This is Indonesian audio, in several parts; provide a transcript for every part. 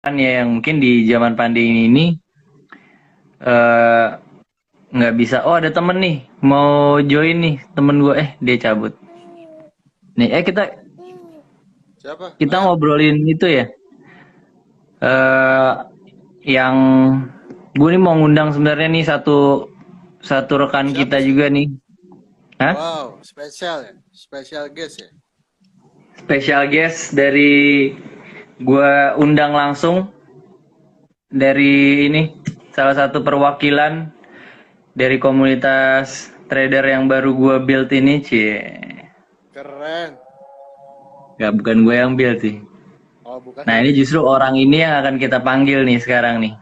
kan ya yang mungkin di zaman pandemi ini eh, nggak bisa. Oh ada temen nih mau join nih temen gue dia cabut. Nih kita Siapa? kita Ayo. ngobrolin itu ya. eh yang gue nih mau ngundang sebenarnya nih satu satu rekan Siapa kita sih? juga nih. Hah? Wow, spesial ya? Spesial guest ya? Special guest dari gue undang langsung dari ini salah satu perwakilan dari komunitas trader yang baru gue build ini, cie. Keren. Gak, bukan gue yang build sih. Oh, bukan Nah yang ini build. justru orang ini yang akan kita panggil nih sekarang nih.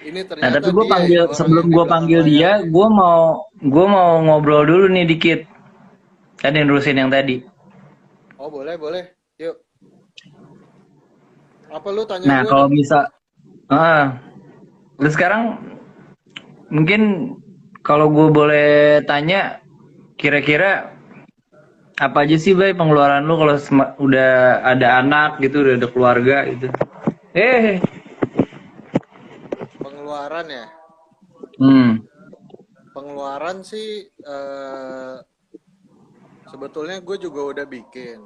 Ini Nah ternyata tapi gue dia panggil ini orang sebelum yang di gue belakang panggil layar dia, nih. gue mau ngobrol dulu nih dikit. Kan yang nerusin yang tadi. Oh, boleh, boleh. Yuk. Apa lu tanya Nah gue kalau dah? bisa, terus sekarang mungkin kalau gue boleh tanya, kira-kira apa aja sih Bay pengeluaran lu kalau udah ada anak gitu, udah ada keluarga gitu? Eh, Pengeluaran ya? hmm, Pengeluaran sih sebetulnya gue juga udah bikin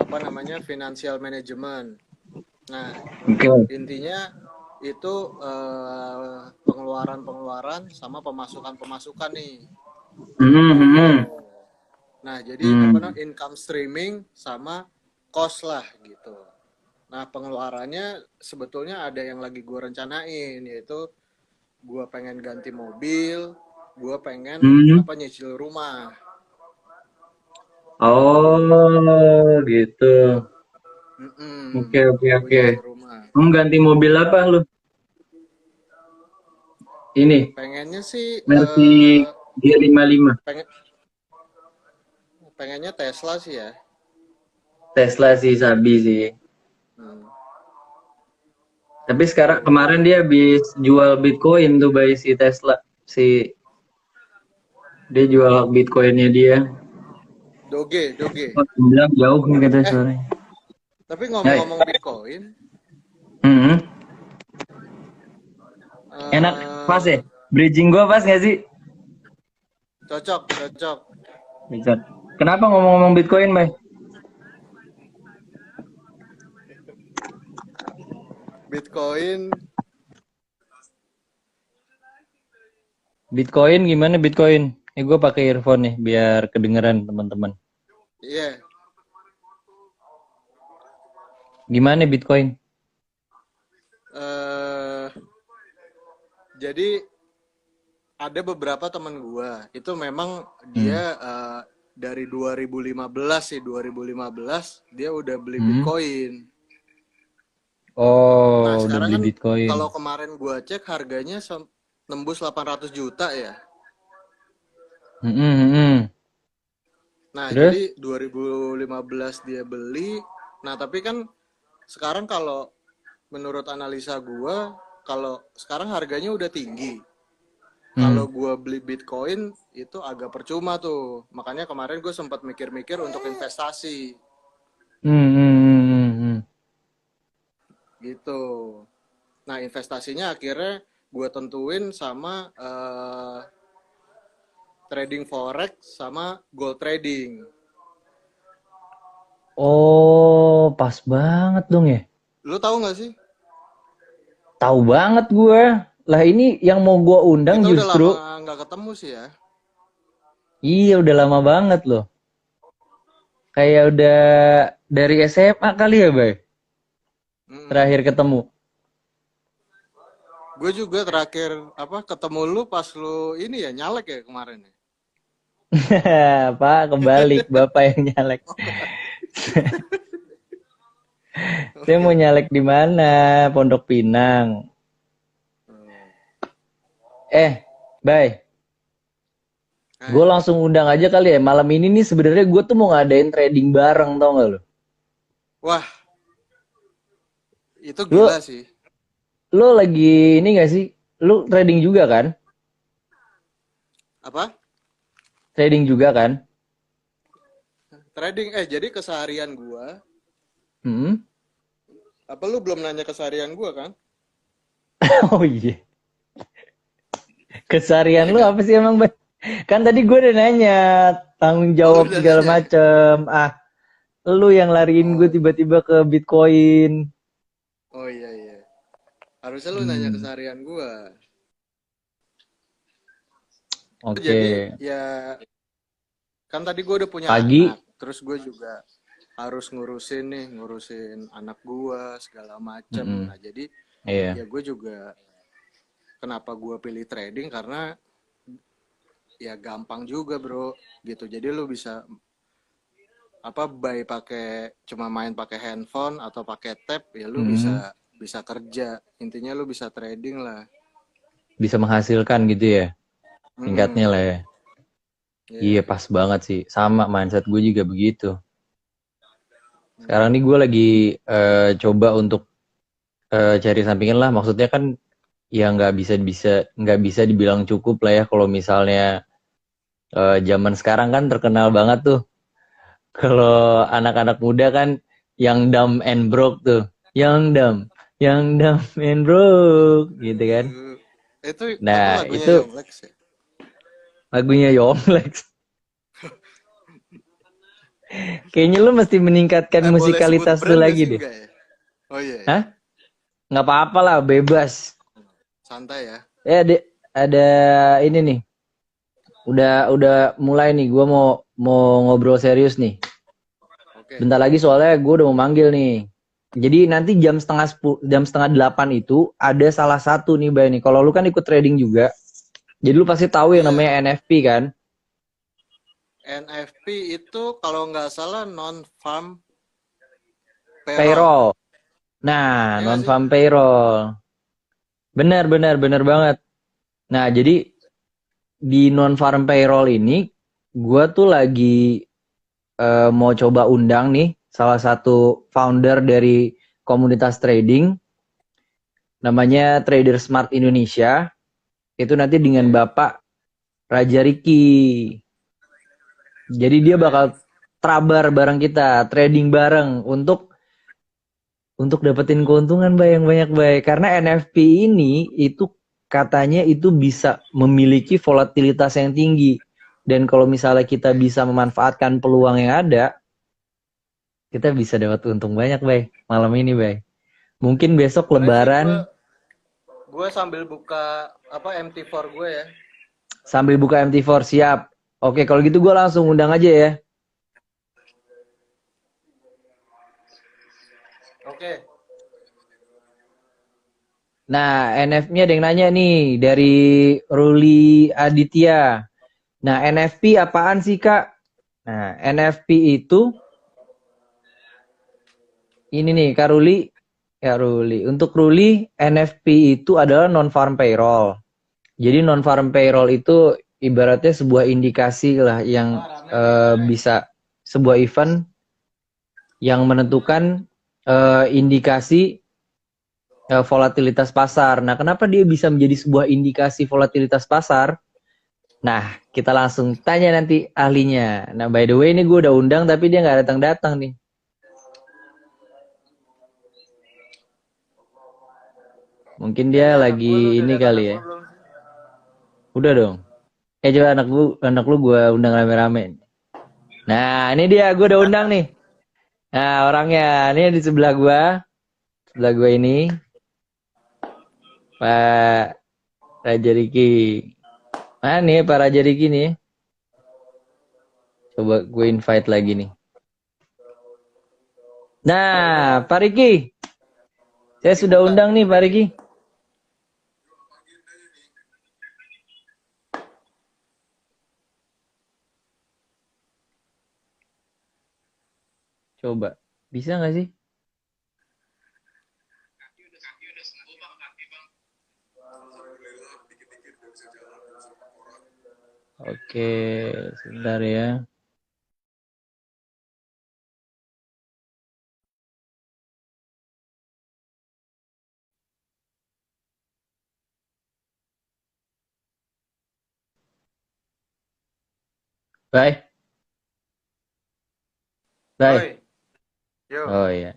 apa namanya financial management. Nah, oke. Okay. intinya itu pengeluaran-pengeluaran sama pemasukan-pemasukan nih. Hmm, Gitu. hmm, Nah, jadi apa hmm. namanya income streaming sama cost lah gitu. Nah, pengeluarannya sebetulnya ada yang lagi gue rencanain, yaitu gue pengen ganti mobil, gue pengen Hmm. apa nyicil rumah. Oh, gitu. Oke, oke, Gue oke. nyicil rumah. Kamu ganti mobil apa lu? Ini, Pengennya sih Mercy G55. pengen pengennya Tesla sih ya. Tesla sih, sabi sih. Hmm, Tapi sekarang gitu. kemarin dia habis jual Bitcoin tuh by si Tesla. Si dia jual Bitcoinnya dia. Doge, Doge. Oh, bilang jauh nih kata Eh, suaranya. tapi Hai. ngomong-ngomong Bitcoin, Hmm, enak pas eh ya? Bridging gua pas gak sih? cocok, cocok. Bisa. Kenapa ngomong-ngomong Bitcoin, Bay? Bitcoin, Bitcoin gimana Bitcoin? Gue pakai earphone nih biar kedengeran teman-teman. iya. Yeah. Gimana Bitcoin? eh jadi ada beberapa teman gua itu memang Hmm. dia dari 2015 sih 2015 dia udah beli Hmm. Bitcoin. Nah Oh, udah sekarang beli kan Bitcoin. kalau kemarin gua cek harganya nembus 800 juta ya. Hmm, hmm, hmm. Nah Terus? jadi 2015 dia beli. Nah tapi kan sekarang kalau menurut analisa gua kalau sekarang harganya udah tinggi. Hmm. Kalau gue beli Bitcoin itu agak percuma tuh. Makanya kemarin gue sempat mikir-mikir untuk investasi Hmm, hmm, hmm, hmm, hmm. gitu. Nah investasinya akhirnya gue tentuin sama trading forex sama gold trading. Oh, pas banget dong ya. Lu tahu nggak sih? Tahu banget gue. Lah ini yang mau gue undang Kita udah lama justru. nggak ketemu sih ya. Iya, udah lama banget loh. Kayak udah dari SMA kali ya, Bay? Mm-mm. Terakhir ketemu. Gue juga terakhir apa ketemu lu pas lu ini ya nyalek ya kemarin ya. Pak, kebalik. Bapak yang nyalek. Saya mau Oke. nyalek di mana? Pondok Pinang. Hmm. Bay, gue Eh, langsung undang aja kali ya. Malam ini nih sebenarnya gue tuh mau ngadain trading bareng, tau gak lo? wah itu Lo, gila sih. lo lagi ini gak sih? Lo trading juga kan? Apa? Trading juga kan? Trading jadi keseharian gua Hmm? Apa lu belum nanya keseharian gua kan? Oh iya. Keseharian Iya lu kan? apa sih emang, Bay? Kan tadi gue udah nanya tanggung Oh, lu jawab udah segala nanya ya? macem. Ah, lu yang lariin gue Oh, tiba-tiba ke Bitcoin. oh iya iya. Harusnya lu nanya Hmm, keseharian gua. oke. Jadi ya kan tadi gua udah punya Pagi. anak. Terus gue juga harus ngurusin nih, ngurusin anak gua segala macem. Mm-mm. Nah jadi Iya. ya gue juga kenapa gua pilih trading karena ya gampang juga bro gitu. Jadi lu bisa apa buy pakai cuma main pakai handphone atau pakai tab ya lu Mm-mm. bisa bisa kerja intinya lu bisa trading lah. Bisa menghasilkan gitu ya. Tingkatnya Mm-mm. lah ya. Iya Iya. pas banget sih. Sama mindset gue juga begitu. Sekarang Mm. nih gue lagi coba untuk cari sampingan lah. Maksudnya kan ya nggak bisa dibilang cukup lah ya kalau misalnya zaman sekarang kan terkenal banget tuh. Kalau anak-anak muda kan yang dumb and broke tuh. Yang dumb and broke gitu kan. Aduh. Itu Nah, lagunya itu Yonglex ya. lagunya Yomlex. Kayaknya lu mesti meningkatkan Boleh sebut musikalitas lu brand gak lagi sih deh. enggak ya? Oh iya ya. Hah? Nggak apa-apa lah, bebas. Santai ya. Ada ini nih. Udah mulai nih. Gua mau ngobrol serius nih. Oke. Bentar lagi soalnya gue udah mau manggil nih. Jadi nanti jam setengah 8 itu ada salah satu nih Bay nih. Kalau lu kan ikut trading juga. Jadi lu pasti tahu yang Iya. namanya NFP kan? NFP itu kalau nggak salah non farm payroll. Payroll. Nah, Ya non nggak sih? farm payroll. Benar benar benar banget. Nah, jadi di non farm payroll ini gue tuh lagi mau coba undang nih salah satu founder dari komunitas trading namanya Trader Smart Indonesia. Itu nanti dengan Oke. Bapak Raja Riki. Jadi dia bakal Keren. trabar bareng kita, trading bareng untuk dapetin keuntungan Bay yang banyak Bay. Karena NFP ini itu katanya itu bisa memiliki volatilitas yang tinggi. Dan kalau misalnya kita bisa memanfaatkan peluang yang ada, kita bisa dapat untung banyak Bay. Malam ini Bay. Mungkin besok Boleh sih gue lebaran sambil buka apa MT4 gue ya. sambil buka MT4 siap. Oke, kalau gitu gue langsung undang aja ya. Oke. Nah, NF-nya ada yang nanya nih dari Ruli Aditya. Nah, NFP apaan sih, Kak? Nah, NFP itu ini nih, Kak Ruli. Ya, Ruli. Untuk Ruli, NFP itu adalah non-farm payroll. Jadi non-farm payroll itu ibaratnya sebuah indikasi lah yang Wah, rame nih, rame. bisa sebuah event yang menentukan indikasi volatilitas pasar. Nah, kenapa dia bisa menjadi sebuah indikasi volatilitas pasar? Nah, kita langsung tanya nanti ahlinya. Nah, by the way ini gue udah undang tapi dia nggak datang-datang nih. Mungkin dia Ini anak lagi gue lu udah ini datang kali ya. telepon belum? Udah dong. Coba anak lu gue undang rame-rame. Nah, ini dia gue udah undang nih. Nah, orangnya ini di sebelah gue. Sebelah gue ini Pak Raja Riki. Mana nih Pak Raja Riki nih? Coba gue invite lagi nih. Nah, Pak Riki. Saya Lagi sudah buka undang nih Pak Riki. trading. Coba. Bisa nggak sih? Oke, sebentar ya. Bye. Bye. Oi, yo. Oh iya.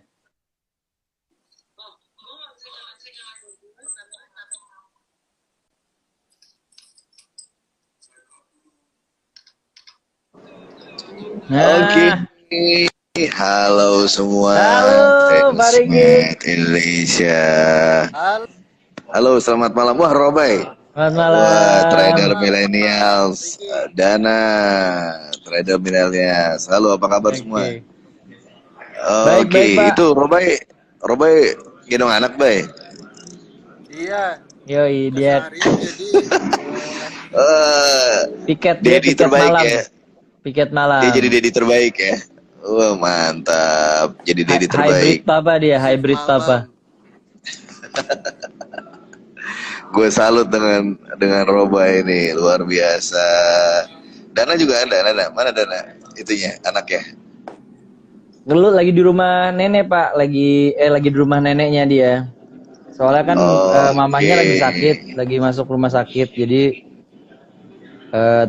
Oke, Nah, halo semua halo Pak Riki. fansmet Indonesia. Halo, Halo, selamat malam. Wah, Robai. Selamat Wah, malam. trader Pak millennials. Riki. Dana, trader millennials. Halo, apa kabar semua? Oke. Baik, Oke, baik, Pak. itu Robai gendong anak, Bay. Iya, Yoi, dia keseharian jadi Eh, piket, dia Dedi piket terbaik malam. ya. Piket Dia jadi malam. Dedi terbaik ya. Wah, mantap. Jadi Dedi Hybrid terbaik. papa dia, shift hybrid papa. malam. Gue salut dengan Roba ini, luar biasa. Dana juga ada, Dana. Mana Dana? Itunya, anaknya. Dulu lagi di rumah nenek, Pak. Lagi di rumah neneknya dia. Soalnya kan Oke. mamanya lagi sakit, lagi masuk rumah sakit. Jadi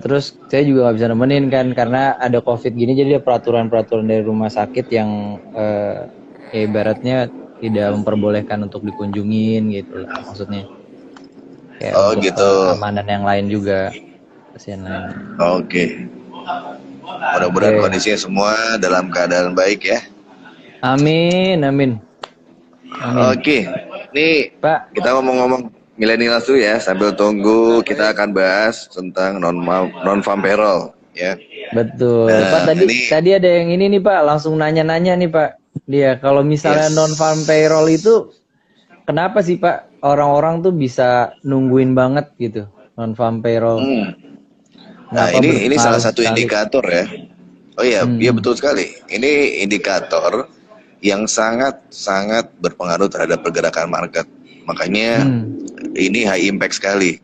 terus saya juga nggak bisa nemenin kan karena ada COVID gini. Jadi ada peraturan-peraturan dari rumah sakit yang ya ibaratnya tidak memperbolehkan untuk dikunjungin gitu lah maksudnya. Kayak Oh untuk gitu. keamanan yang lain juga, pasien lainnya. Oke. Mudah-mudahan Oke. kondisinya semua dalam keadaan baik ya. Amin, amin, amin. Oke. Nih, Pak, kita ngomong-ngomong milenial tuh ya, sambil tunggu kita Baik. akan bahas tentang non-farm payroll ya. betul. Pak, Nah, ini tadi ada yang ini nih Pak, langsung nanya-nanya nih Pak. Dia kalau misalnya non farm yes. payroll itu kenapa sih Pak orang-orang tuh bisa nungguin banget gitu non farm payroll? Hmm. Nah, Kenapa ini salah berpengaruh satu sekali? indikator ya. Oh iya, iya Hmm, betul sekali. Ini indikator yang sangat berpengaruh terhadap pergerakan market. Makanya hmm, ini high impact sekali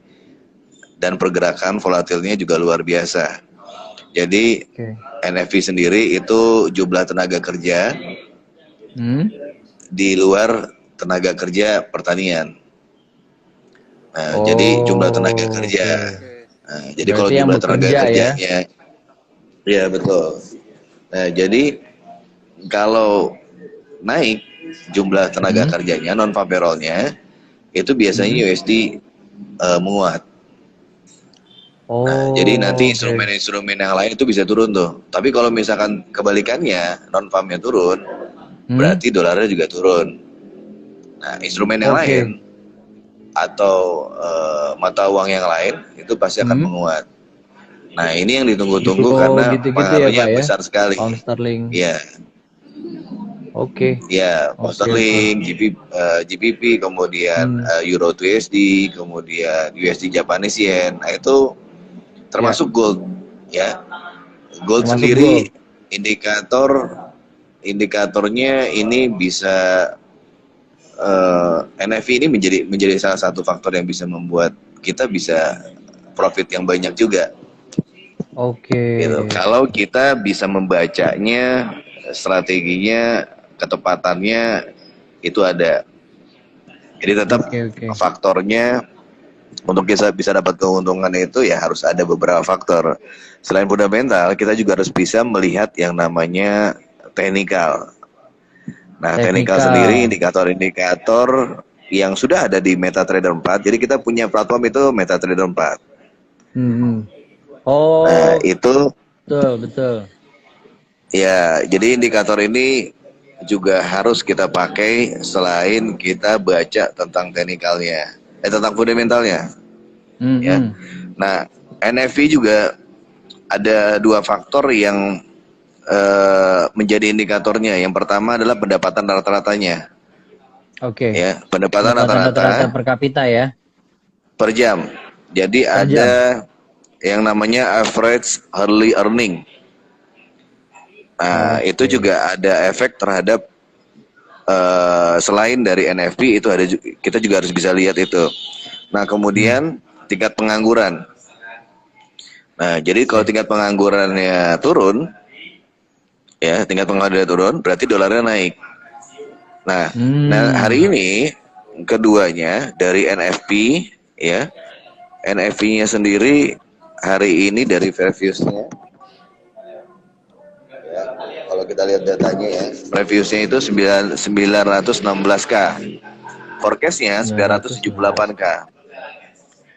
dan pergerakan volatilnya juga luar biasa. Jadi oke. NFP sendiri itu jumlah tenaga kerja Hmm, di luar tenaga kerja pertanian. Nah, jadi jumlah tenaga oh, kerja. oke. Oke. Nah, jadi kalau Berarti yang jumlah tenaga bekerja ya? kerjanya, ya betul. Nah, jadi kalau naik jumlah tenaga Hmm, kerjanya non farm payroll-nya itu hmm. biasanya USD menguat. Nah, jadi nanti Oh, oke. instrumen-instrumen yang lain itu bisa turun tuh. Tapi kalau misalkan kebalikannya non farmnya turun, Hmm, berarti dolarnya juga turun. Nah, instrumen yang lain oke. atau mata uang yang lain itu pasti akan Hmm. menguat. Nah, ini yang ditunggu-tunggu Euro karena gitu-gitu ya Pak pengaruhnya ya? besar sekali. Pound sterling. Ya, Oke, ya, pound oke, oke. sterling, GBP, kemudian Hmm, euro to USD, kemudian USD Japanese yen. Nah, itu ya, termasuk gold, ya. Gold termasuk gold. sendiri indikatornya ini bisa NFI ini menjadi salah satu faktor yang bisa membuat kita bisa profit yang banyak juga Oke, gitu. Kalau kita bisa membacanya, strateginya, ketepatannya itu ada. Jadi tetap oke, oke. faktornya untuk kita bisa dapat keuntungan itu ya harus ada beberapa faktor. Selain fundamental, kita juga harus bisa melihat yang namanya teknikal. Nah, teknikal sendiri Teknikal. indikator-indikator yang sudah ada di MetaTrader 4. Jadi kita punya platform itu MetaTrader 4. Hmm, hmm. Nah, Oh, itu betul, betul. ya, jadi indikator ini juga harus kita pakai selain kita baca tentang teknikalnya, tentang fundamentalnya, Hmm, ya. hmm. Nah, NFP juga ada dua faktor yang menjadi indikatornya. Yang pertama adalah pendapatan rata-ratanya, Oke. ya, pendapatan Pendapatan rata-rata rata-rata per kapita ya, per jam. Jadi per jam. ada yang namanya average hourly earning. Nah, itu Oke. juga ada efek terhadap selain dari NFP itu ada kita juga harus bisa lihat itu. Nah, Hmm, kemudian tingkat pengangguran. Nah, jadi kalau oke. tingkat penganggurannya turun, ya tingkat penganggurannya turun, berarti dolarnya naik. Nah, hari Hmm, ini keduanya dari NFP, ya, NFP-nya sendiri hari ini dari Fairview-nya, ya, kalau kita lihat datanya ya, Fairview-nya itu 916K, forecast-nya 916. 978K.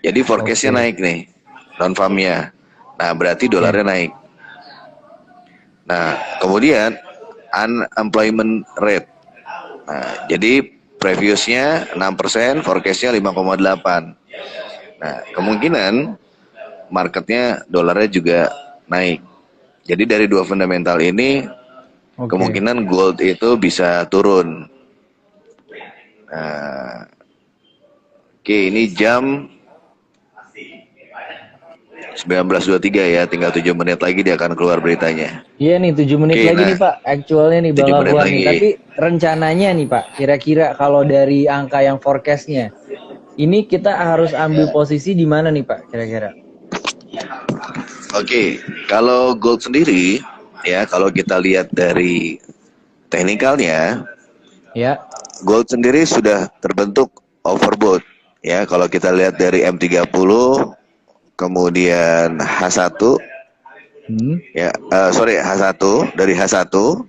Jadi forecast-nya Oke, naik nih, non farmnya. Nah, berarti oke. dolarnya naik. Nah, kemudian unemployment rate. Nah, jadi previousnya 6%, forecastnya 5,8. Nah, kemungkinan marketnya dolarnya juga naik. Jadi dari dua fundamental ini Oke. kemungkinan gold itu bisa turun. Nah, oke, ini jam 19.23 ya, tinggal 7 menit lagi dia akan keluar beritanya. Iya nih 7 menit Oke, lagi nah nih Pak, actualnya nih 7 bakal menit keluar nih. lagi. Tapi rencananya nih Pak, kira-kira kalau dari angka yang forecastnya, ini kita harus ambil posisi di mana nih Pak, kira-kira? Oke, kalau gold sendiri ya, kalau kita lihat dari teknikalnya, Ya. gold sendiri sudah terbentuk overbought. Ya, kalau kita lihat dari M30, kemudian H1, Hmm. ya, sorry H1, dari H1,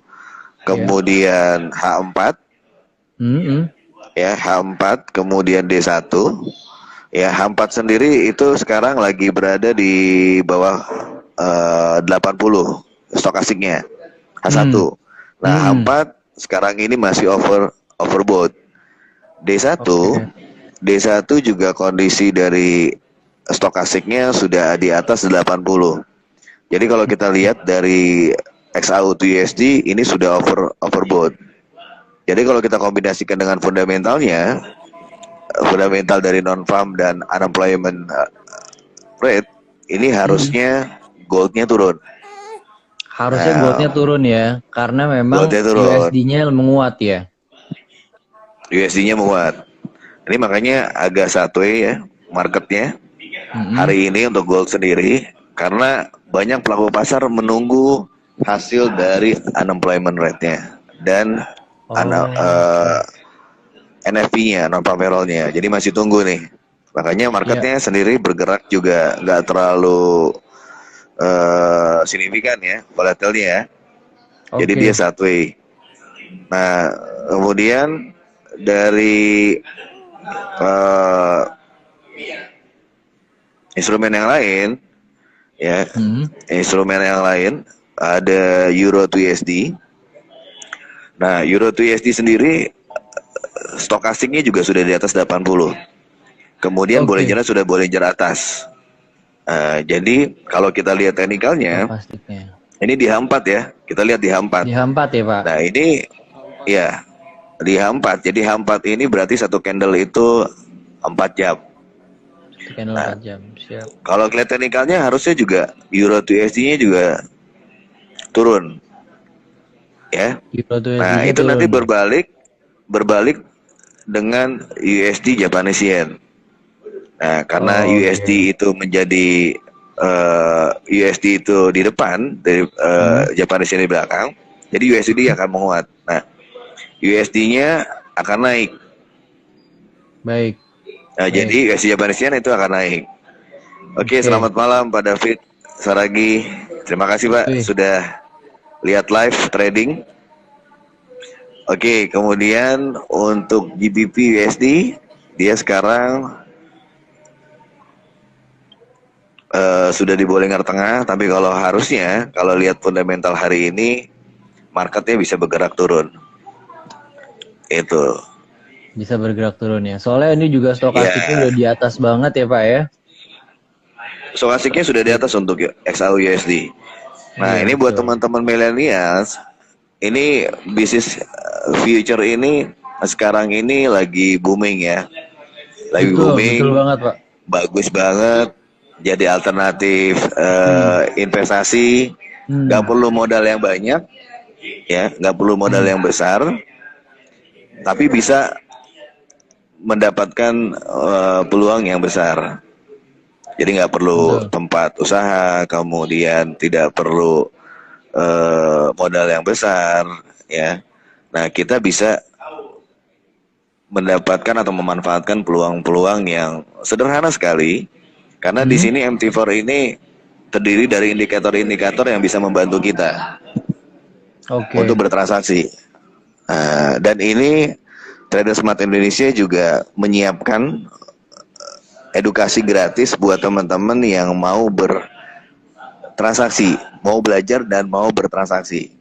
Ya. kemudian H4, Hmm. ya H4, kemudian D1, ya H4 sendiri itu sekarang lagi berada di bawah 80 stokastiknya Hmm. H1. Nah Hmm. H4 sekarang ini masih overbought. D1 Oke. D1 juga kondisi dari stokastiknya sudah di atas 80. Jadi kalau kita lihat dari XAU to USD ini sudah overbought. Jadi kalau kita kombinasikan dengan fundamentalnya, fundamental dari non farm dan unemployment rate, ini Hmm. harusnya goldnya turun. Harusnya goldnya Nah, turun ya, karena memang goldnya turun, USD-nya menguat ya. USD-nya menguat. Ini makanya agak sideways ya marketnya Hmm. hari ini untuk gold sendiri, karena banyak pelaku pasar menunggu hasil dari unemployment rate-nya dan Oke. NFP-nya, non farm payroll-nya. Jadi masih tunggu nih. Makanya Ya. marketnya sendiri bergerak juga nggak terlalu signifikan ya, volatilnya ya. Jadi dia Oke. sideways. Nah, kemudian dari uh, instrumen yang lain, ya, Hmm. instrumen yang lain ada Euro to USD. Nah, Euro to USD sendiri stokastiknya juga sudah di atas 80. Kemudian Oke. Bollinger sudah Bollinger atas. Jadi kalau kita lihat teknikalnya, Stokastiknya. ini di H4 ya. Kita lihat di H4. Di H4 ya Pak. Nah, ini H4. ya di H4. Jadi H4 ini berarti satu candle itu 4 jam. Itu candle Nah, 4 jam. Siap. kalau lihat teknikalnya harusnya juga Euro to USD-nya juga turun ya. Euro to Nah, USD-nya itu nanti turun. berbalik dengan USD Japanese Yen. Nah, karena Oh iya. USD itu menjadi USD itu di depan dari Hmm. Japanese Yen di belakang, jadi USD akan menguat. Nah, USD-nya akan naik. Baik. Nah, Baik. jadi USD Japanese Yen itu akan naik. Oke, Oke. selamat malam Pak David Saragi. Terima kasih Pak Wih. sudah lihat live trading. Oke, kemudian untuk GBP USD dia sekarang sudah di Bollinger Tengah, tapi kalau harusnya kalau lihat fundamental hari ini marketnya bisa bergerak turun. Itu. Bisa bergerak turun ya. Soalnya ini juga stokastiknya Ya, udah di atas banget ya Pak ya. stochasticnya sudah di Iya. atas untuk XAU USD. Nah, Iya ini buat betul. teman-teman millennials, ini bisnis future ini sekarang ini lagi booming ya. Lagi Betul, betul booming, banget Pak. bagus banget. Jadi alternatif Hmm. investasi, nggak Hmm. perlu modal yang banyak, ya, nggak perlu modal Hmm. yang besar, tapi bisa mendapatkan peluang yang besar. Jadi nggak perlu Betul. tempat usaha, kemudian tidak perlu modal yang besar, ya. Nah, kita bisa mendapatkan atau memanfaatkan peluang-peluang yang sederhana sekali, karena di Hmm. sini MT4 ini terdiri dari indikator-indikator yang bisa membantu kita untuk Oke. bertransaksi. Dan ini Trader Smart Indonesia juga menyiapkan edukasi gratis buat teman-teman yang mau transaksi, mau belajar dan mau bertransaksi.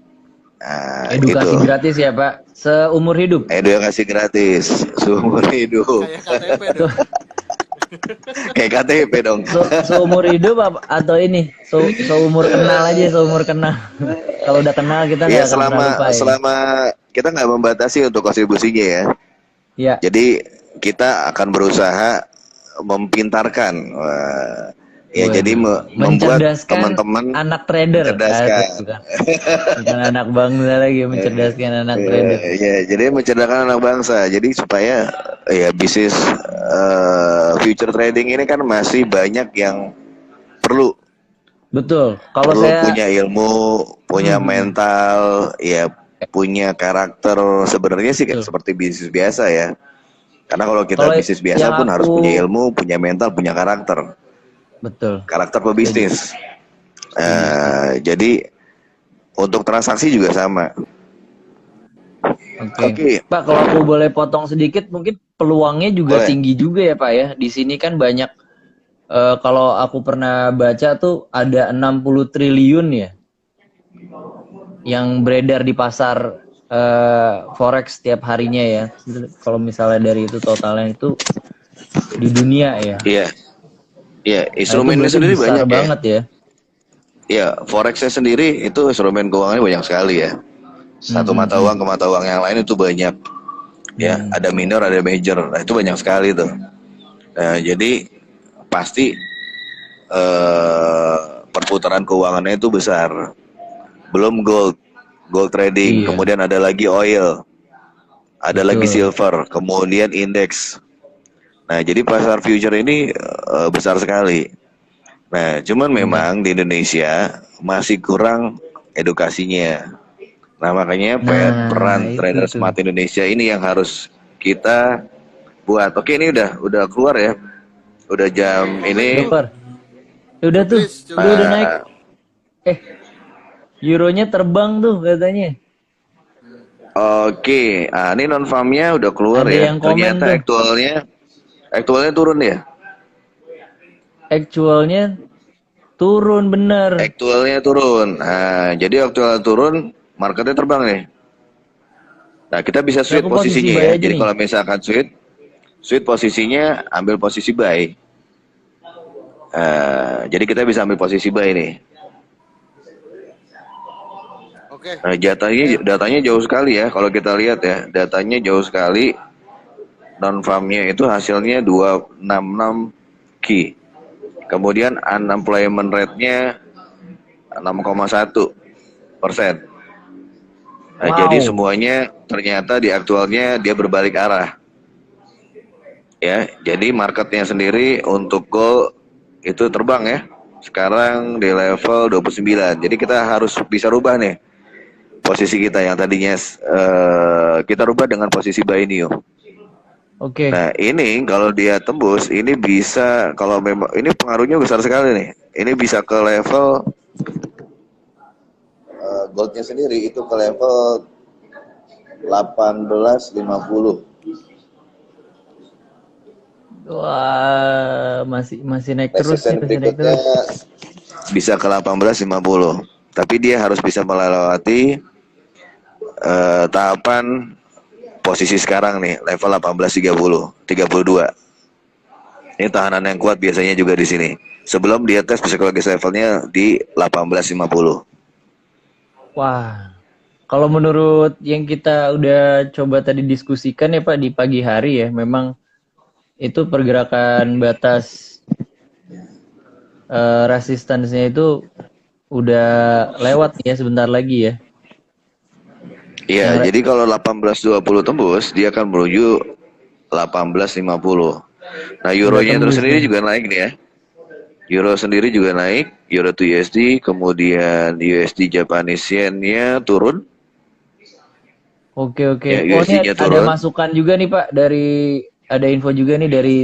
Nah, Edukasi itu. gratis ya Pak, seumur hidup. Edukasi gratis, seumur hidup. Kayak KTP dong. Kayak KTP dong. Seumur hidup atau ini seumur kenal aja, seumur kenal. Kalau udah kenal kita Ya nggak akan pernah lupa ya. selama kita nggak membatasi untuk kontribusinya ya. Ya, Jadi kita akan berusaha mempintarkan. Ya waduh. jadi membuat Mencerdaskan teman-teman anak trader. mencerdaskan. Bukan anak bangsa lagi, mencerdaskan anak trader. Ya, jadi mencerdaskan anak bangsa. Jadi supaya ya bisnis future trading ini kan masih banyak yang perlu Betul. Kalau saya punya ilmu, punya mental, ya punya karakter. Sebenarnya sih Betul. seperti bisnis biasa ya. Karena kalau kita Kalau bisnis biasa yang pun harus aku- punya ilmu, punya mental, punya karakter. betul. Karakter pebisnis. Jadi untuk transaksi juga sama. Oke. Pak, kalau aku boleh potong sedikit, mungkin peluangnya juga Boleh. tinggi juga ya Pak ya. Di sini kan banyak, kalau aku pernah baca tuh ada 60 triliun ya, yang beredar di pasar forex setiap harinya ya. Kalau misalnya dari itu totalnya itu di dunia ya. Iya. Iya, Nah, itu instrumennya berarti sendiri besar banyak ya. banget ya. Iya, forexnya sendiri itu instrumen keuangannya banyak sekali ya. Satu mata uang ke mata uang yang lain itu banyak. Ya, ada minor, ada major. Nah, itu banyak sekali tuh. Nah, jadi pasti perputaran keuangannya itu besar. Belum gold trading, Iya. kemudian ada lagi oil, ada Betul. lagi silver, kemudian indeks. Nah, jadi pasar future ini besar sekali. Nah, cuman memang di Indonesia masih kurang edukasinya. Nah, makanya peran itu Trader tuh. Smart Indonesia ini yang harus kita buat. Oke, ini udah keluar ya. Udah jam ini. Dokter. Udah tuh, Cublis, dia udah naik. Nah, Euronya terbang tuh katanya. Oke, ini non farmnya udah keluar Ada ya. yang komen Ternyata tuh. aktualnya turun ya. Actualnya turun bener. Aktualnya turun. Nah, jadi aktualnya turun, marketnya terbang nih. Nah, kita bisa sweep Aku posisi posisinya buy ya. aja Jadi nih. kalau misalkan sweep posisinya ambil posisi buy. Jadi kita bisa ambil posisi buy nih. Oke. Nah, datanya jauh sekali ya. Kalau kita lihat ya, datanya jauh sekali. Non farmnya itu hasilnya 266 key. Kemudian unemployment rate-nya 6,1%. Nah, Wow. jadi semuanya ternyata di aktualnya dia berbalik arah. Ya, jadi marketnya sendiri untuk gold itu terbang ya. Sekarang di level 29. Jadi kita harus bisa rubah nih posisi kita yang tadinya kita rubah dengan posisi buy new. Oke. Nah, ini kalau dia tembus, ini bisa, kalau memang ini pengaruhnya besar sekali nih. Ini bisa ke level goldnya sendiri itu ke level 1850. Wah, masih naik terus sih, Resisten masih naik berikutnya terus. bisa ke 1850. Tapi dia harus bisa melewati tahapan posisi sekarang nih, level 1832. Ini tahanan yang kuat biasanya juga di sini. Sebelum dia tes psikologis levelnya di 1850. Wah, kalau menurut yang kita udah coba tadi diskusikan ya Pak di pagi hari ya, memang itu pergerakan batas resistansnya itu udah lewat ya sebentar lagi ya. Iya, jadi kalau 1820 tembus, dia akan menuju 1850. Nah, euronya terus sendiri juga naik nih ya. Euro sendiri juga naik, Euro to USD, kemudian USD Japanese Yen-nya turun. Oke. Ya, Oh, ini USD-nya ada turun. masukan juga nih Pak ada info juga nih dari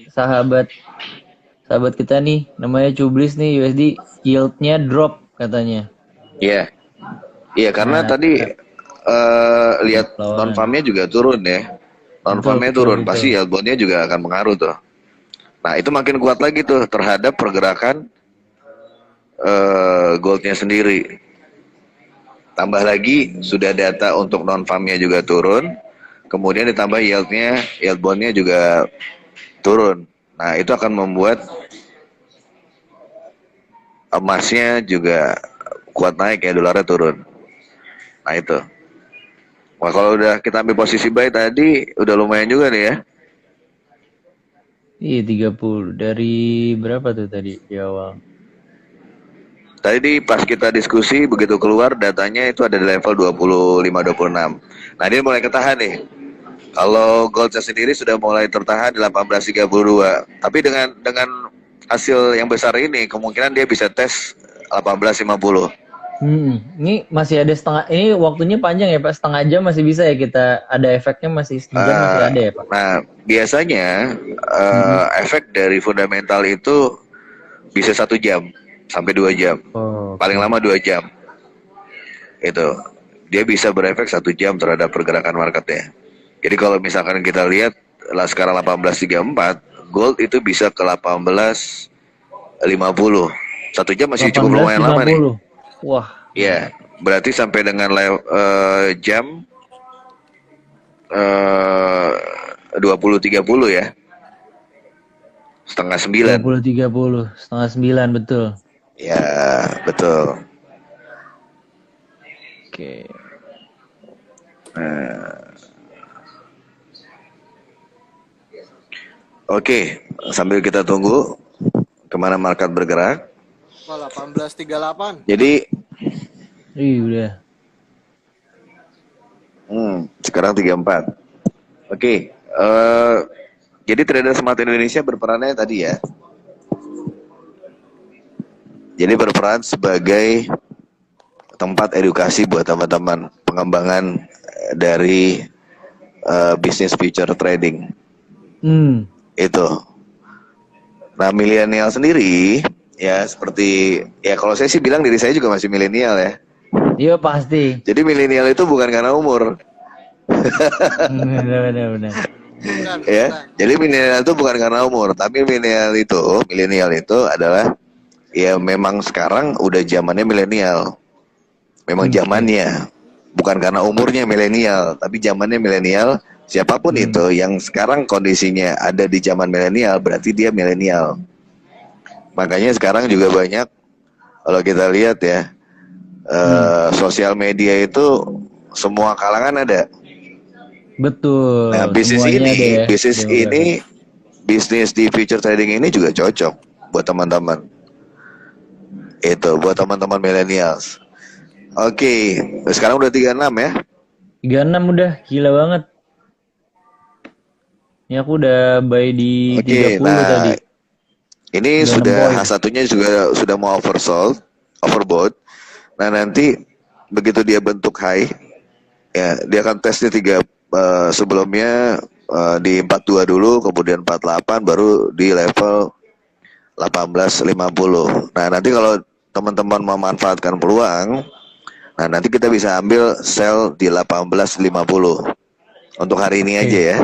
sahabat kita nih, namanya Cublis nih, USD yield-nya drop katanya. Iya. Iya, karena tadi lihat non farmnya juga turun ya. Non farmnya turun, pasti yield bond-nya juga akan pengaruh tuh. Nah, itu makin kuat lagi tuh terhadap pergerakan goldnya sendiri. Tambah lagi sudah data untuk non farmnya juga turun, kemudian ditambah yield bondnya juga turun. Nah itu akan membuat emasnya juga kuat naik ya, dolarnya turun. Nah itu. Wah kalau udah kita ambil posisi buy tadi udah lumayan juga nih ya. Iya 30 dari berapa tuh tadi di awal? Tadi pas kita diskusi begitu keluar datanya itu ada di level 25-26. Nah dia mulai ketahan nih. Kalau goldnya sendiri sudah mulai tertahan di 18.32. Tapi dengan hasil yang besar ini kemungkinan dia bisa tes 18.50. Ini masih ada setengah. Ini waktunya panjang ya Pak, setengah jam masih bisa ya kita ada efeknya masih sejam masih ada ya Pak. Nah biasanya efek dari fundamental itu bisa 1 jam sampai 2 jam. Oh, Paling lama 2 jam. Itu dia bisa berefek 1 jam terhadap pergerakan marketnya. Jadi kalau misalkan kita lihat lah sekarang 18.34, gold itu bisa ke 18.50. 1 jam masih cukup lumayan lama nih. Wah. Iya, berarti sampai dengan jam 20.30 ya. Setengah 9. 20.30, setengah 9 betul. Ya, betul. Oke. Oke, sambil kita tunggu kemana market bergerak. 18.38. Jadi, udah. sekarang 34. Oke, jadi trader smart Indonesia berperannya tadi ya. Jadi berperan sebagai tempat edukasi buat teman-teman pengembangan dari bisnis future trading. Itu. Nah milenial sendiri ya seperti ya kalau saya sih bilang diri saya juga masih milenial ya. Iya pasti. Jadi milenial itu bukan karena umur. Benar. Ya, jadi milenial itu bukan karena umur, tapi milenial itu adalah ya memang sekarang udah zamannya milenial. Memang zamannya bukan karena umurnya milenial, tapi zamannya milenial. Siapapun itu yang sekarang kondisinya ada di zaman milenial berarti dia milenial. Makanya sekarang juga banyak kalau kita lihat ya sosial media itu semua kalangan ada. Betul. Nah bisnis di future trading ini juga cocok buat teman-teman. Itu buat teman-teman millennials. Oke, sekarang udah 36 ya. 36 udah, gila banget. Ini aku udah buy di 30 tadi. Ini sudah H1-nya juga sudah mau overbought. Nah, nanti begitu dia bentuk high ya, dia akan tes di sebelumnya di 42 dulu, kemudian 48 baru di level 18.50. Nah, nanti kalau teman-teman memanfaatkan peluang, nah nanti kita bisa ambil sell di 18.50 untuk hari ini aja ya.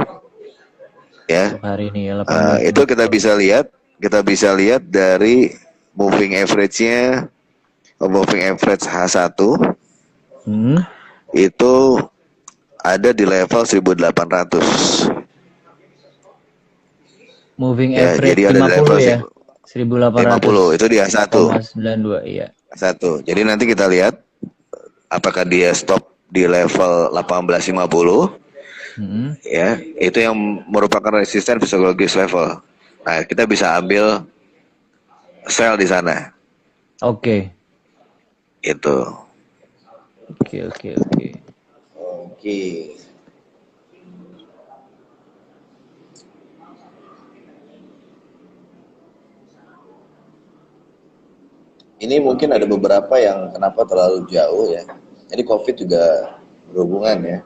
Ya. Untuk hari ini ya, itu kita bisa lihat dari moving average-nya, moving average H1 itu ada di level 1800. Moving ya, average jadi ada 50 di level ya. 1800. 50 itu di H1. 92 iya. H1. Jadi nanti kita lihat apakah dia stop di level 1850. Ya, itu yang merupakan resisten psikologis level. Nah, kita bisa ambil sell di sana. Oke. Itu. Oke. Ini mungkin ada beberapa yang kenapa terlalu jauh ya. Jadi COVID juga berhubungan ya.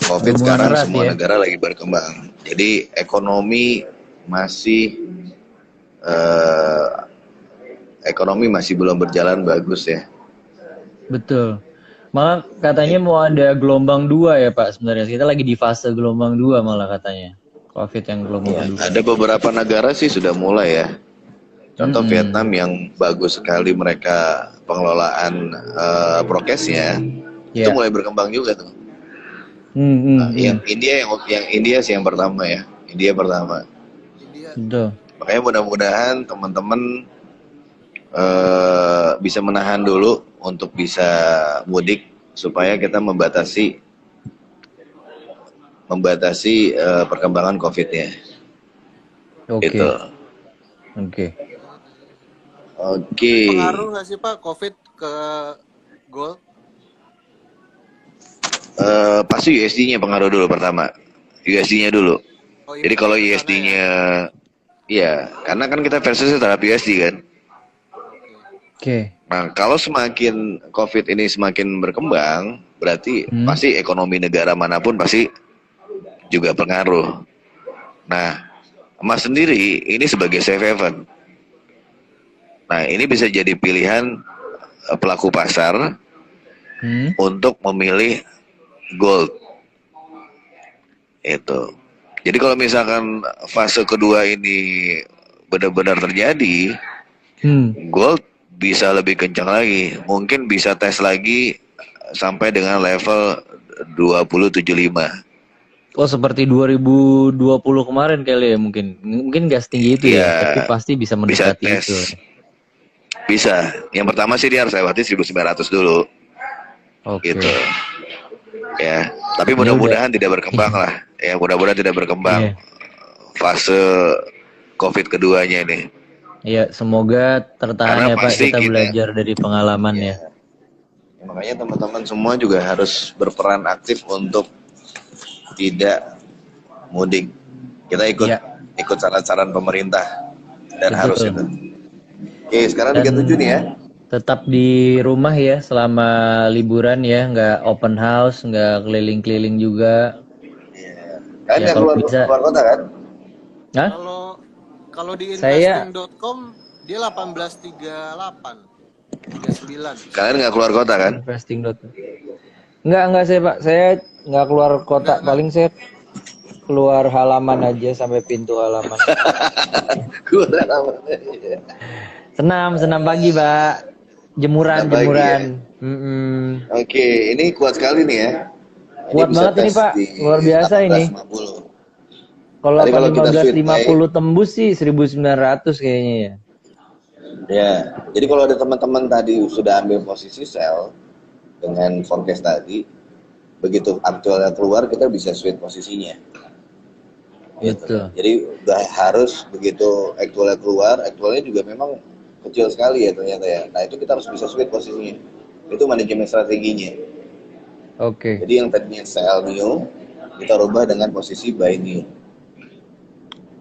COVID sekarang semua negara lagi berkembang. Jadi ekonomi masih belum berjalan bagus ya. Betul. Malah katanya mau ada gelombang 2 ya Pak sebenarnya. Kita lagi di fase gelombang 2 malah katanya. COVID yang gelombang 2. Ada beberapa negara sih sudah mulai ya. Contoh Mm-mm. Vietnam yang bagus sekali mereka pengelolaan prokesnya, itu Ya. mulai berkembang juga tuh. Yang Mm-mm. India sih yang pertama ya, India pertama. India. Betul. Makanya mudah-mudahan teman-teman bisa menahan dulu untuk bisa mudik supaya kita membatasi perkembangan COVID-nya. Itu. Oke. Oke. Oke. Tapi pengaruh nggak sih Pak COVID ke gold? Pasti USD-nya pengaruh dulu pertama. USD-nya dulu. Oh, Jadi kalau impactnya ke sana ya? USD-nya, ya, karena kan kita versusnya terhadap USD kan. Oke. Oke. Nah, kalau semakin COVID ini semakin berkembang, berarti Hmm. pasti ekonomi negara manapun pasti juga pengaruh. Nah, Mas sendiri ini sebagai safe haven. Nah, ini bisa jadi pilihan pelaku pasar Hmm. untuk memilih gold. Itu. Jadi kalau misalkan fase kedua ini benar-benar terjadi, gold bisa lebih kencang lagi. Mungkin bisa tes lagi sampai dengan level 2075. Oh, seperti 2020 kemarin kali ya mungkin. Mungkin nggak setinggi itu ya, tapi Ya, pasti bisa bisa mendekati itu. tes. Bisa. Yang pertama sih dia harus lewati 1900 dulu. Oke. Gitu. Ya, tapi Ini udah. mudah-mudahan tidak berkembang lah. Ya, mudah-mudahan tidak berkembang Iya. fase COVID keduanya ini. Iya, semoga tertahan Karena ya Pak. pasti Kita kita, belajar dari pengalaman ya. ya, makanya teman-teman semua juga harus berperan aktif untuk tidak mudik. Kita Iya, ikut saran-saran pemerintah dan harus itu. betul. Oke, sekarang Dan 37 nih ya. tetap di rumah ya selama liburan ya, nggak open house, nggak keliling-keliling juga. Iya. Kalian Ya nggak kalau keluar bisa. kota kan? Hah? Kalau kalau di Saya investing.com dia 1838 39. Kalian nggak keluar kota kan? investing. Enggak saya Pak. Saya nggak keluar kota. Enggak. Paling saya keluar halaman aja sampai pintu halaman. Keluar apa? Senam pagi Pak. Senam pagi ya? Mm-mm. Oke, ini kuat sekali nih ya. Kuat bisa banget ini tes Pak. di Luar biasa ini. 1850. Kalau Tadi kalau kita sweet 1850 tembus sih 1900 kayaknya ya. ya. Jadi kalau ada teman-teman tadi sudah ambil posisi sell dengan forecast tadi, begitu aktualnya keluar kita bisa sweet posisinya. Gitu. Betul. Jadi udah harus begitu aktualnya keluar, aktualnya juga memang kecil sekali ya ternyata ya. Nah itu kita harus bisa sweet posisinya. Itu manajemen strateginya. Oke. Jadi yang tadinya sell new, kita rubah dengan posisi buy new.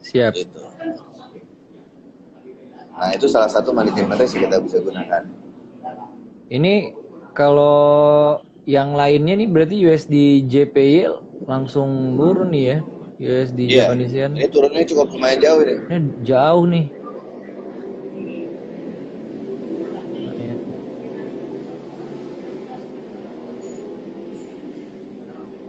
Siap. Gitu. Nah itu salah satu manajemen risk yang kita bisa gunakan. Ini kalau yang lainnya nih berarti USD JPY langsung turun nih ya. USD Iya. Japanese yen. Ini turunnya cukup lumayan jauh ini. Ini jauh nih.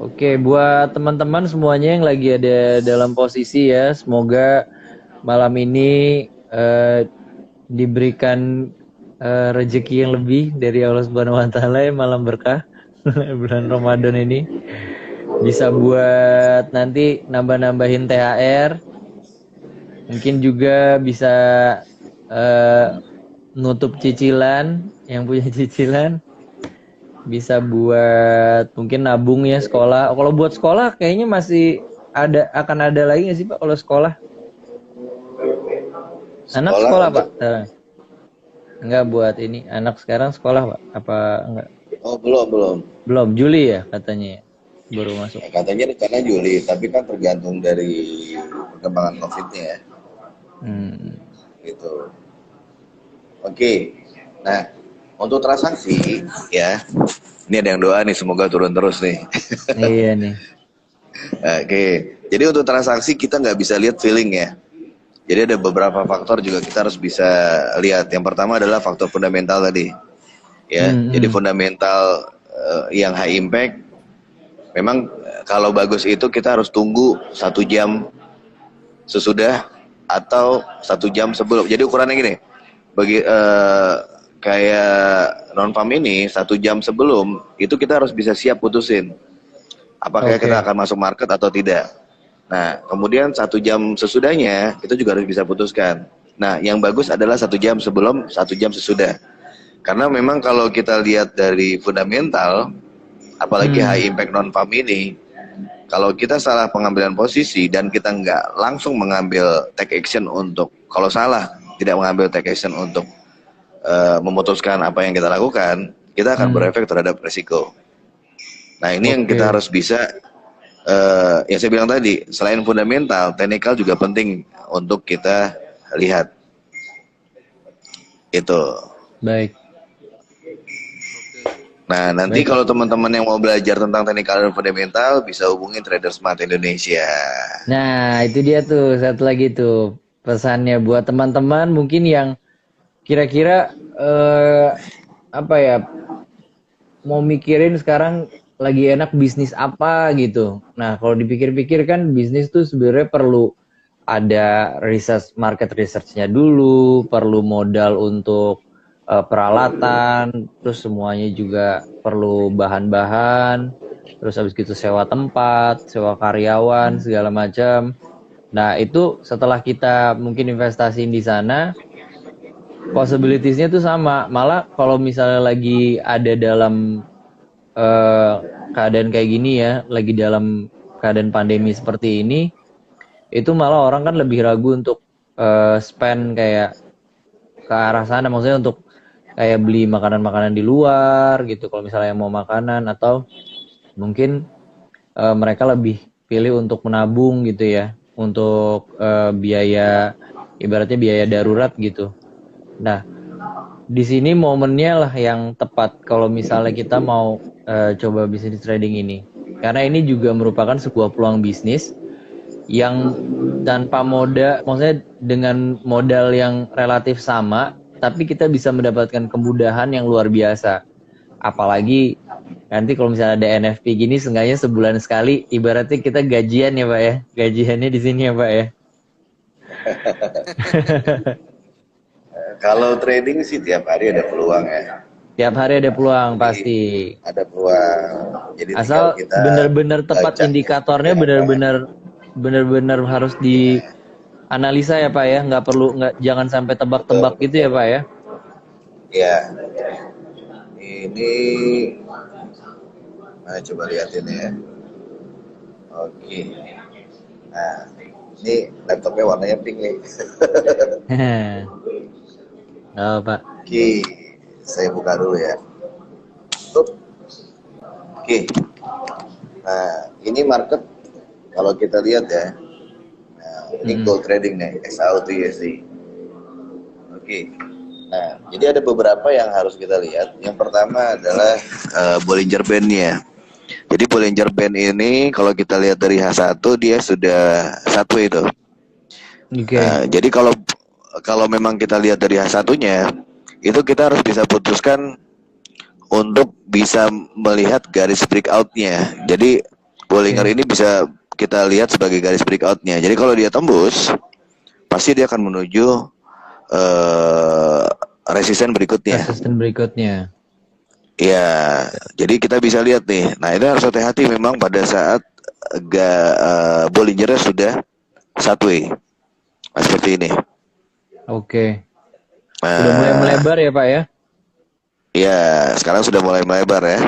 Oke, buat teman-teman semuanya yang lagi ada dalam posisi ya, semoga malam ini diberikan rezeki yang lebih dari Allah Subhanahu wa taala ya, malam berkah bulan Ramadan ini. Bisa buat nanti nambah-nambahin THR. Mungkin juga bisa nutup cicilan, yang punya cicilan. Bisa buat mungkin nabung ya sekolah. Kalau buat sekolah kayaknya masih akan ada lagi nggak sih Pak kalau sekolah? Anak sekolah Pak? Enggak buat ini. Anak sekarang sekolah Pak? Apa enggak? Oh belum. Belum, Juli ya katanya ya? Baru masuk. Ya, katanya rencana Juli, tapi kan tergantung dari perkembangan COVID-nya ya. Gitu. Oke. Nah, untuk transaksi ya, ini ada yang doa nih semoga turun terus nih. Iya nih. Oke. Jadi untuk transaksi kita nggak bisa lihat feeling ya. Jadi ada beberapa faktor juga kita harus bisa lihat. Yang pertama adalah faktor fundamental tadi. Ya, jadi fundamental yang high impact. Memang kalau bagus itu kita harus tunggu 1 jam sesudah atau 1 jam sebelum. Jadi ukurannya gini, bagi kayak non farm ini 1 jam sebelum itu kita harus bisa siap putusin apakah kita Oke. akan masuk market atau tidak. Nah, kemudian 1 jam sesudahnya itu juga harus bisa putuskan. Nah, yang bagus adalah 1 jam sebelum, 1 jam sesudah. Karena memang kalau kita lihat dari fundamental, apalagi Hmm. high impact non farm ini, kalau kita salah pengambilan posisi dan kita nggak langsung mengambil take action untuk, kalau salah tidak mengambil take action untuk memutuskan apa yang kita lakukan, kita akan Hmm. berefek terhadap resiko. Nah, ini yang kita Oke. harus bisa, yang saya bilang tadi, selain fundamental, teknikal juga penting untuk kita lihat. Itu. Baik. Oke. Nah, nanti Baik. kalau teman-teman yang mau belajar tentang teknikal dan fundamental, bisa hubungi Trader Smart Indonesia. Nah, itu dia tuh satu lagi tuh pesannya buat teman-teman mungkin yang kira-kira apa ya, mau mikirin sekarang lagi enak bisnis apa gitu. Nah, kalau dipikir-pikir kan bisnis tuh sebenarnya perlu ada research, market research-nya dulu, perlu modal untuk peralatan, terus semuanya juga perlu bahan-bahan, terus habis gitu sewa tempat, sewa karyawan, segala macam. Nah, itu setelah kita mungkin investasiin di sana, possibilities-nya tuh sama. Malah kalau misalnya lagi ada dalam eh, keadaan kayak gini ya, lagi dalam keadaan pandemi seperti ini, itu malah orang kan lebih ragu untuk spend kayak ke arah sana, maksudnya untuk kayak beli makanan-makanan di luar gitu kalau misalnya mau makanan, atau mungkin mereka lebih pilih untuk menabung gitu ya, untuk biaya, ibaratnya biaya darurat gitu. Nah, di sini momennya lah yang tepat kalau misalnya kita mau coba bisnis trading ini, karena ini juga merupakan sebuah peluang bisnis yang tanpa modal, maksudnya dengan modal yang relatif sama, tapi kita bisa mendapatkan kemudahan yang luar biasa. Apalagi nanti kalau misalnya ada NFT gini, seenggaknya sebulan sekali, ibaratnya kita gajian ya Pak ya, gajiannya di sini ya Pak ya. Kalau trading sih tiap hari ada peluang ya. Tiap hari ada peluang Jadi pasti. ada peluang. Jadi tinggal Asal kita benar-benar tepat baca indikatornya, seperti apa. benar-benar harus dianalisa ya Pak ya, nggak perlu, nggak, jangan sampai Betul, tebak-tebak gitu ya betul. Pak ya. Ya, ini mana coba lihatin ya. Oke. Nah, ini laptopnya warnanya pink nih. Oh, Pak. Oke, saya buka dulu ya. Up. Oke. Nah, ini market kalau kita lihat ya. Nah, ini gold trading nih, SAU to USD. Oke. Nah, jadi ada beberapa yang harus kita lihat. Yang pertama adalah Bollinger Band-nya. Jadi Bollinger Band ini kalau kita lihat dari H1 dia sudah satu itu. Oke. Jadi kalau memang kita lihat dari H1-nya, itu kita harus bisa putuskan untuk bisa melihat garis breakout-nya. Jadi Bollinger ini bisa kita lihat sebagai garis breakout-nya. Jadi kalau dia tembus, pasti dia akan menuju resisten berikutnya. Resisten berikutnya. Ya, jadi kita bisa lihat nih. Nah, itu harus hati-hati memang pada saat Bollinger sudah satu way. Nah, seperti ini. Oke. Sudah mulai melebar ya Pak ya? Ya, sekarang sudah mulai melebar ya.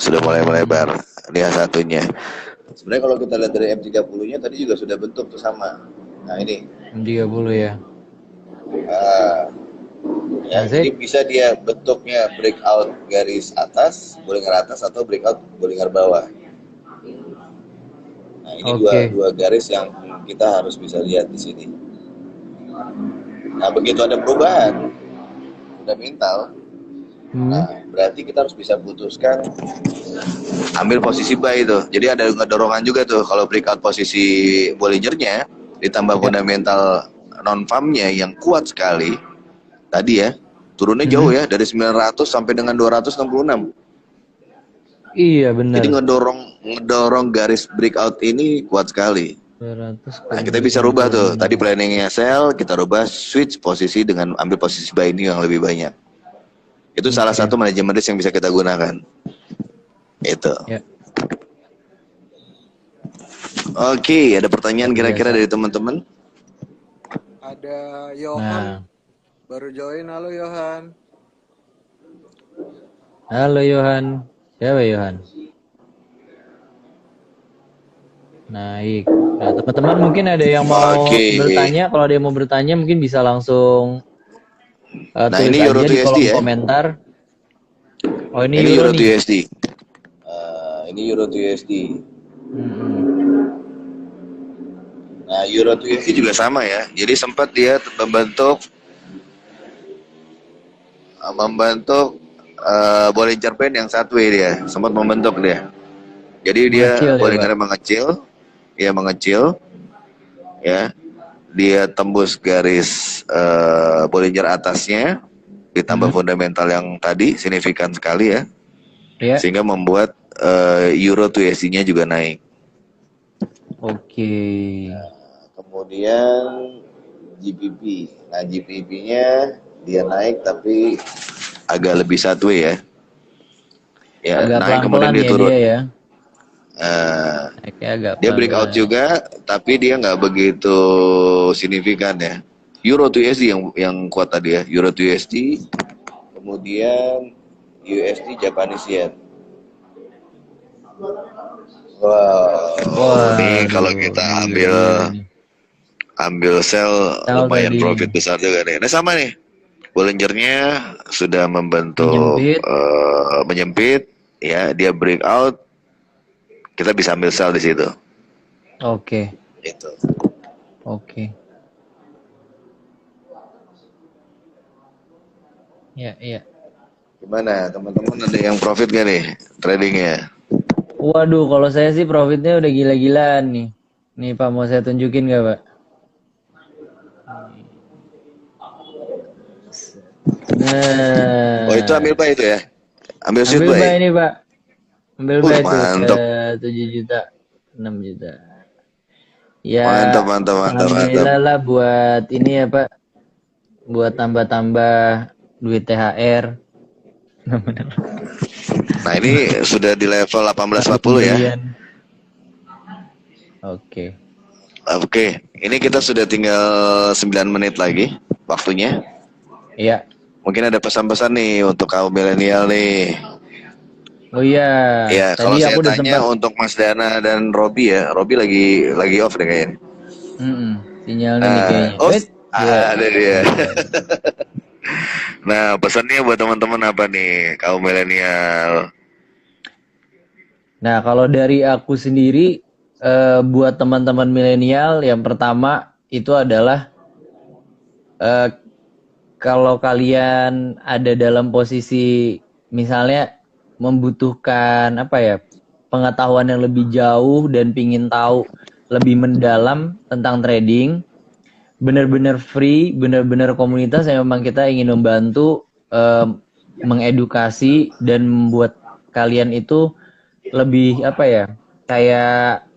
Sudah mulai melebar. Lihat satunya. Sebenarnya kalau kita lihat dari M30-nya tadi juga sudah bentuk tuh sama. Nah, ini. M30 ya. Ya, jadi bisa dia bentuknya breakout garis atas, Bollinger atas, atau breakout Bollinger bawah. Nah, ini dua garis yang kita harus bisa lihat di sini. Nah, begitu ada perubahan fundamental, nah berarti kita harus bisa putuskan ambil posisi buy itu. Jadi ada dorongan juga tuh kalau breakout posisi Bollinger-nya ditambah fundamental non farm-nya yang kuat sekali. Tadi ya, turunnya jauh ya, dari 900 sampai dengan 266. Iya benar. Jadi ngedorong garis breakout ini kuat sekali. 200 Nah, kita bisa keuntungan rubah tuh. Tadi 26. planningnya sell, kita rubah switch posisi dengan ambil posisi buy new yang lebih banyak. Itu salah Oke. satu manajemen risk yang bisa kita gunakan. Itu. Ya, Oke, ada pertanyaan luar kira-kira biasa. dari teman-teman? Ada Johan Nah, baru join. Halo Johan. halo Yohan. Siapa Yohan? Naik. Nah, teman-teman mungkin ada yang mau Oke. bertanya. Kalau ada yang mau bertanya mungkin bisa langsung Nah, tulis ini Euro aja to di USD kolom ya. komentar. Oh, ini Ini euro Euro to nih. USD. Ini Euro to USD. Mm-mm. Nah, Euro to USD juga sama ya. Jadi sempat dia membentuk Bollinger Band yang satu dia, sempat membentuk dia. Jadi dia Mengecil ya, Pak. Bollingernya mengecil, ya. Dia tembus garis Bollinger atasnya, ditambah fundamental yang tadi signifikan sekali ya, Ya. sehingga membuat Euro to USD-nya juga naik. Oke. Kemudian GBP. Nah, GBP-nya dia naik tapi agak lebih sideways ya. Ya, Agak naik kemudian pelan-pelan dia ya turun. dia ya. Naiknya agak dia breakout pelan-pelan. juga, tapi dia nggak begitu signifikan ya. Euro to USD yang kuat tadi ya. Euro to USD, kemudian USD Japanese Yen. Wow, ini kalau kita Gila, gila nih. ambil sell Sell lumayan tadi profit nih. besar juga nih. Nah sama nih, Bollingernya sudah membentuk Menyempit. menyempit, ya dia breakout, kita bisa ambil sell di situ. Oke. Itu. Oke. Ya, ya. Gimana teman-teman, ada yang profit gak nih tradingnya? Waduh, kalau saya sih profitnya udah gila-gilaan nih. Nih Pak, mau saya tunjukin nggak Pak? Nah, Oh itu ambil buy itu ya? Ambil shoot ambil buy? buy nih Pak. Ambil buy tuh Mantap. 7 juta, 6 juta. Ya, Mantap, mantap, mantap, mantap. alhamdulillah lah buat ini ya Pak. Buat tambah-tambah duit THR. Nah ini sudah di level 18.40 ya. Pembelian. Oke. Oke, ini kita sudah tinggal 9 menit lagi waktunya. Iya. Mungkin ada pesan-pesan nih untuk kaum milenial nih. Oh iya. Ya, kalau Tadi saya aku udah tanya sempat. untuk Mas Dana dan Robi ya, Robi lagi off deh kayaknya. Sinyalnya nih kayaknya. Ada dia. Nah, pesannya buat teman-teman apa nih, kaum milenial? Nah, kalau dari aku sendiri, buat teman-teman milenial, yang pertama itu adalah kalau kalian ada dalam posisi misalnya membutuhkan apa ya, pengetahuan yang lebih jauh dan pingin tahu lebih mendalam tentang trading, benar-benar free, benar-benar komunitas yang memang kita ingin membantu mengedukasi dan membuat kalian itu lebih apa ya, kayak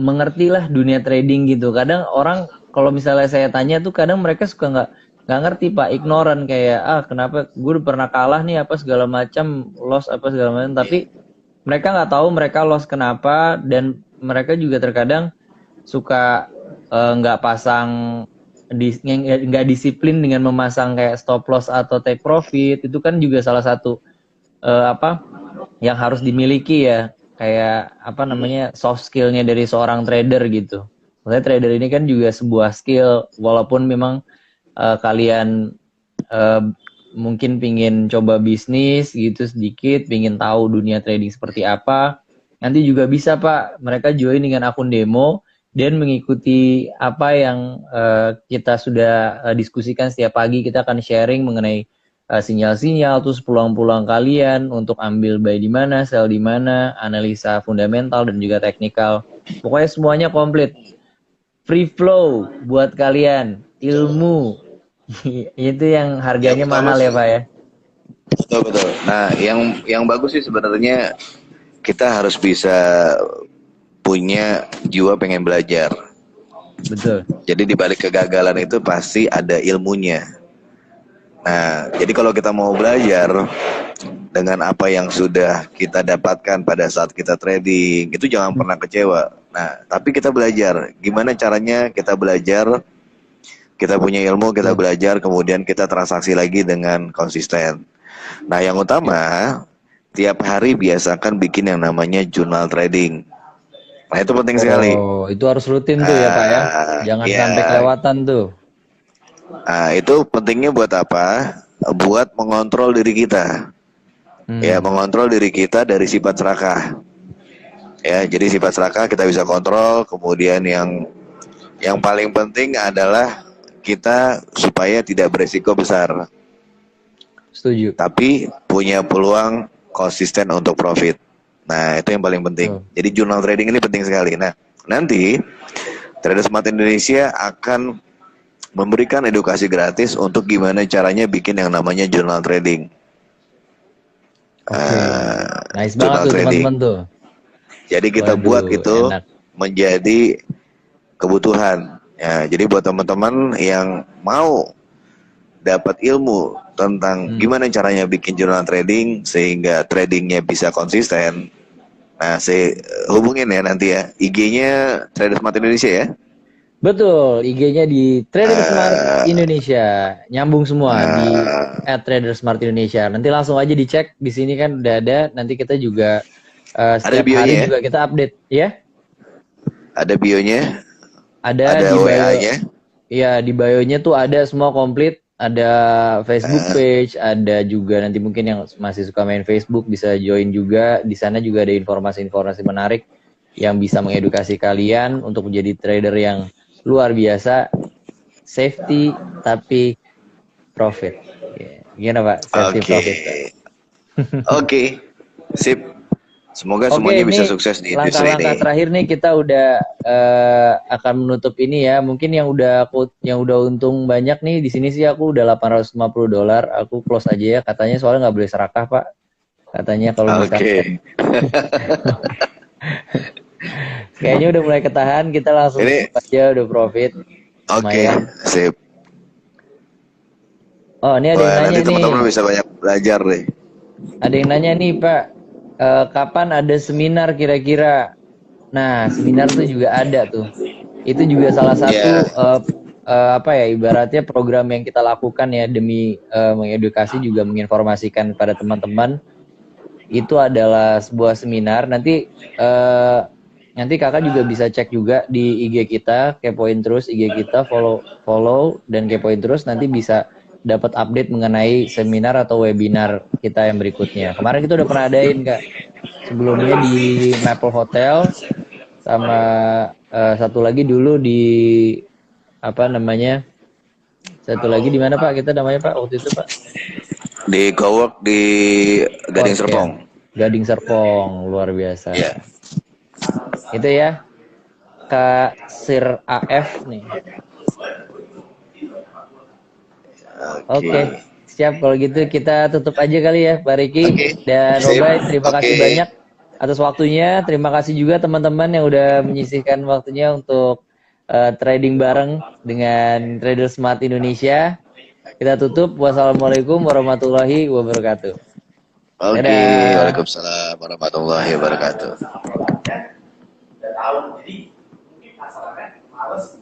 mengertilah dunia trading gitu. Kadang orang kalau misalnya saya tanya tuh kadang mereka suka nggak ngerti Pak, ignoran kayak kenapa gue udah pernah kalah nih apa segala macam, loss apa segala macam, tapi mereka nggak tahu mereka loss kenapa, dan mereka juga terkadang suka nggak pasang nggak disiplin dengan memasang kayak stop loss atau take profit. Itu kan juga salah satu apa yang harus dimiliki ya, kayak apa namanya, soft skillnya dari seorang trader gitu. Maksudnya trader ini kan juga sebuah skill, walaupun memang kalian mungkin pingin coba bisnis gitu sedikit, pingin tahu dunia trading seperti apa, nanti juga bisa Pak, mereka join dengan akun demo dan mengikuti apa yang kita sudah diskusikan setiap pagi. Kita akan sharing mengenai sinyal-sinyal, terus peluang-peluang kalian untuk ambil buy di mana, sell di mana, analisa fundamental dan juga teknikal. Pokoknya semuanya komplit. Free flow buat kalian, ilmu. Itu yang harganya mahal ya Pak ya. Betul. Nah, yang bagus sih sebenarnya kita harus bisa punya jiwa pengen belajar. Betul. Jadi di balik kegagalan itu pasti ada ilmunya. Nah, jadi kalau kita mau belajar dengan apa yang sudah kita dapatkan pada saat kita trading, itu jangan pernah kecewa. Nah, tapi kita belajar. Gimana caranya kita belajar? Kita punya ilmu, kita belajar, kemudian kita transaksi lagi dengan konsisten. Nah, yang utama, tiap hari biasakan bikin yang namanya jurnal trading. Nah, itu penting sekali. Oh, itu harus rutin tuh ya, Pak ya. Jangan Ya. sampai kelewatan tuh. Nah, itu pentingnya buat apa? Buat mengontrol diri kita. Ya, mengontrol diri kita dari sifat serakah. Ya, jadi sifat serakah kita bisa kontrol. Kemudian yang paling penting adalah kita supaya tidak beresiko besar, Setuju. tapi punya peluang konsisten untuk profit. Nah, itu yang paling penting. Jadi jurnal trading ini penting sekali. Nah, nanti Trader Smart Indonesia akan memberikan edukasi gratis untuk gimana caranya bikin yang namanya jurnal trading. Nice banget tuh teman-teman tuh. Jadi kita buat itu menjadi kebutuhan. Ya, jadi buat teman-teman yang mau dapat ilmu tentang gimana caranya bikin jurnal trading sehingga tradingnya bisa konsisten. Nah, saya hubungin ya nanti ya. IG-nya Trader Smart Indonesia ya. Betul, IG-nya di Trader Smart Indonesia. Nyambung semua di @tradersmartindonesia. Nanti langsung aja dicek, di sini kan udah ada. Nanti kita juga setiap hari juga kita update ya. Ada bionya? Ada di bio-nya. Iya, di bio-nya tuh ada semua komplit. Ada Facebook page, ada juga nanti mungkin yang masih suka main Facebook bisa join juga. Di sana juga ada informasi-informasi menarik yang bisa mengedukasi kalian untuk menjadi trader yang luar biasa, safety tapi profit. Gimana Pak? Safety profit. Oke, sip. Semoga semuanya bisa sukses di industri ini. Langkah-langkah terakhir nih kita udah akan menutup ini ya. Mungkin yang udah untung banyak nih di sini sih aku udah $850. Aku close aja ya. Katanya soalnya nggak boleh serakah Pak. Katanya kalau boleh kayaknya udah mulai ketahan, kita langsung aja udah profit. Oke, sip. Oh, ini ada yang nanya nih. Teman-teman bisa banyak belajar deh. Ada yang nanya nih, Pak. Kapan ada seminar kira-kira? Nah, seminar tuh juga ada tuh. Itu juga salah satu ibaratnya program yang kita lakukan ya demi mengedukasi juga menginformasikan kepada teman-teman. Itu adalah sebuah seminar. Nanti kakak juga bisa cek juga di IG kita, kepoin terus IG kita, follow dan kepoin terus, nanti bisa dapat update mengenai seminar atau webinar kita yang berikutnya. Kemarin kita udah pernah adain Kak, sebelumnya di Maple Hotel, sama satu lagi dulu di satu lagi di mana Pak kita namanya Pak waktu itu Pak? Di Cowork di Gading Serpong. Gading Serpong, luar biasa. Yeah. Itu ya Kak Sir AF nih. Oke. Siap kalau gitu kita tutup aja kali ya Pak Riki dan Robay, terima kasih banyak atas waktunya. Terima kasih juga teman-teman yang udah menyisihkan waktunya untuk trading bareng dengan Trader Smart Indonesia. Kita tutup. Wassalamualaikum warahmatullahi wabarakatuh. Oke, waalaikumsalam warahmatullahi wabarakatuh. Udah tahu, jadi mungkin masalahnya males